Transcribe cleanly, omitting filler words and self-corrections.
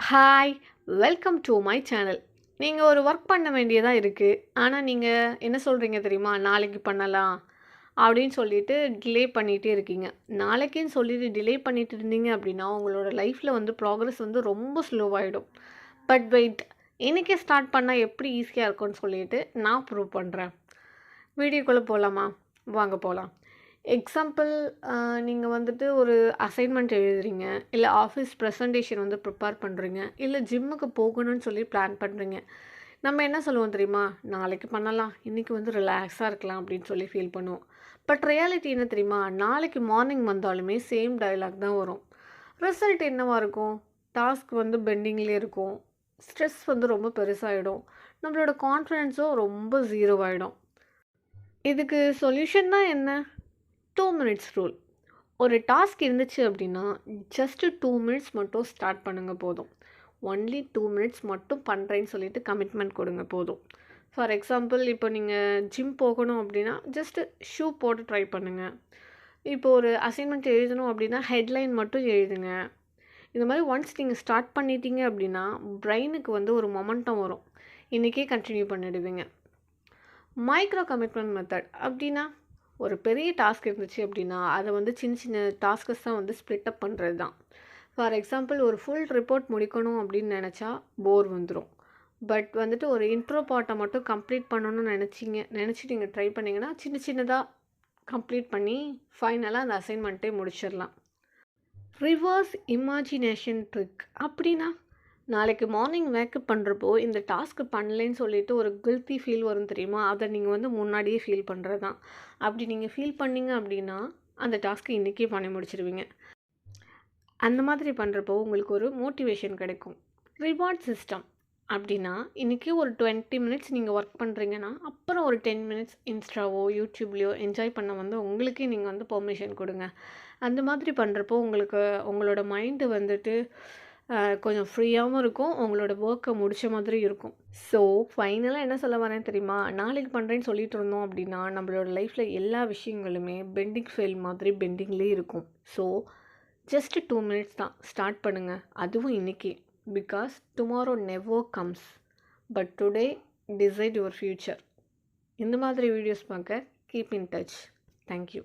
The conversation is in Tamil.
Hi, welcome to my channel. நீங்கள் ஒரு ஒர்க் பண்ண வேண்டியதா இருக்குது. ஆனால் நீங்கள் என்ன சொல்கிறீங்க தெரியுமா? நாளைக்கு பண்ணலாம் அப்படின்னு சொல்லிட்டு டிலே பண்ணிகிட்டே இருக்கீங்க. நாளைக்குன்னு சொல்லிட்டு டிலே பண்ணிட்டு இருந்தீங்க அப்படின்னா உங்களோட லைஃப்பில் வந்து ப்ராக்ரஸ் வந்து ரொம்ப ஸ்லோவாகிடும். பட் வெயிட், இன்றைக்கே ஸ்டார்ட் பண்ணால் எப்படி ஈஸியாக இருக்கும்னு சொல்லிட்டு நான் ப்ரூவ் பண்ணுறேன். வீடியோக்குள்ளே போகலாமா? வாங்க போகலாம். எக்ஸாம்பிள், நீங்கள் வந்துட்டு ஒரு அசைன்மெண்ட் எழுதுறீங்க, இல்லை ஆஃபீஸ் ப்ரெசன்டேஷன் வந்து ப்ரிப்பேர் பண்ணுறீங்க, இல்லை ஜிம்முக்கு போகணும்னு சொல்லி பிளான் பண்ணுறீங்க. நம்ம என்ன சொல்லுவோம் தெரியுமா? நாளைக்கு பண்ணலாம், இன்றைக்கி வந்து ரிலாக்ஸாக இருக்கலாம் அப்படின்னு சொல்லி ஃபீல் பண்ணுவோம். பட் ரியாலிட்டி என்ன தெரியுமா? நாளைக்கு மார்னிங் வந்தாலுமே சேம் டயலாக் தான் வரும். ரிசல்ட் என்னவாக இருக்கும்? டாஸ்க் வந்து பெண்டிங்லேயே இருக்கும். ஸ்ட்ரெஸ் வந்து ரொம்ப பெருசாகிடும். நம்மளோட கான்ஃபிடென்ஸும் ரொம்ப ஜீரோவாகிடும். இதுக்கு சொல்யூஷன் தான் என்ன? 2 மினிட்ஸ் ரூல். ஒரு டாஸ்க் இருந்துச்சு அப்படின்னா ஜஸ்ட்டு 2 மினிட்ஸ் மட்டும் ஸ்டார்ட் பண்ணுங்க போதும். ஒன்லி 2 மினிட்ஸ் மட்டும் பண்ணுறேன்னு சொல்லிட்டு கமிட்மெண்ட் கொடுங்க போதும். ஃபார் எக்ஸாம்பிள், இப்போ நீங்கள் ஜிம் போகணும் அப்படின்னா ஜஸ்ட்டு ஷூ போட்டு ட்ரை பண்ணுங்கள். இப்போ ஒரு அசைன்மெண்ட் எழுதணும் அப்படின்னா ஹெட்லைன் மட்டும் எழுதுங்க. இந்த மாதிரி ஒன்ஸ் நீங்கள் ஸ்டார்ட் பண்ணிட்டீங்க அப்படின்னா பிரெயினுக்கு வந்து ஒரு மொமெண்டம் வரும். இன்றைக்கே கண்டினியூ பண்ணிடுவீங்க. மைக்ரோ கமிட்மெண்ட் மெத்தட் அப்படின்னா, ஒரு பெரிய டாஸ்க் இருந்துச்சு அப்படின்னா அதை வந்து சின்ன சின்ன டாஸ்கஸ் தான் வந்து ஸ்ப்ளிட் அப் பண்ணுறது தான். ஃபார் எக்ஸாம்பிள், ஒரு ஃபுல் ரிப்போர்ட் முடிக்கணும் அப்படின்னு நினச்சா போர் வந்துடும். பட் வந்துட்டு ஒரு இன்ட்ரோ பார்ட்டை மட்டும் கம்ப்ளீட் பண்ணணும்னு நினச்சி நீங்கள் ட்ரை பண்ணிங்கன்னா சின்ன சின்னதாக கம்ப்ளீட் பண்ணி ஃபைனலாக அந்த அசைன்மெண்ட்டே முடிச்சிடலாம். ரிவர்ஸ் இமேஜினேஷன் ட்ரிக் அப்படின்னா, நாளைக்கு மார்னிங் வேக்கப் பண்ணுறப்போ இந்த டாஸ்க்கு பண்ணலேன்னு சொல்லிட்டு ஒரு கில்ட்டி ஃபீல் வரும் தெரியுமா? அதை நீங்கள் வந்து முன்னாடியே ஃபீல் பண்ணுறது தான். அப்படி நீங்கள் ஃபீல் பண்ணீங்க அப்படின்னா அந்த டாஸ்க்கு இன்றைக்கே பண்ணி முடிச்சிடுவீங்க. அந்த மாதிரி பண்ணுறப்போ உங்களுக்கு ஒரு மோட்டிவேஷன் கிடைக்கும். ரிவார்ட் சிஸ்டம் அப்படின்னா, இன்றைக்கி ஒரு 20 மினிட்ஸ் நீங்கள் ஒர்க் பண்ணுறீங்கன்னா அப்புறம் ஒரு 10 மினிட்ஸ் இன்ஸ்டாவோ யூடியூப்லேயோ என்ஜாய் பண்ண வந்து உங்களுக்கே நீங்கள் வந்து பெர்மிஷன் கொடுங்க. அந்த மாதிரி பண்ணுறப்போ உங்களுக்கு உங்களோட மைண்டு வந்துட்டு கொஞ்சம் ஃப்ரீயாகவும் இருக்கும், உங்களோட ஒர்க்கை முடித்த மாதிரி இருக்கும். ஸோ ஃபைனலாக என்ன சொல்ல வரேன் தெரியுமா? நாளைக்கு பண்ணுறேன்னு சொல்லிட்டு இருந்தோம் அப்படின்னா நம்மளோட லைஃப்பில் எல்லா விஷயங்களுமே பெண்டிங் ஃபெயில் மாதிரி பெண்டிங்லேயே இருக்கும். ஸோ ஜஸ்ட்டு 2 மினிட்ஸ் தான், ஸ்டார்ட் பண்ணுங்கள். அதுவும் இன்றைக்கி. Because tomorrow never comes, but today decide your future. இந்த மாதிரி வீடியோஸ் பார்க்க கீப் இன் டச். தேங்க்யூ.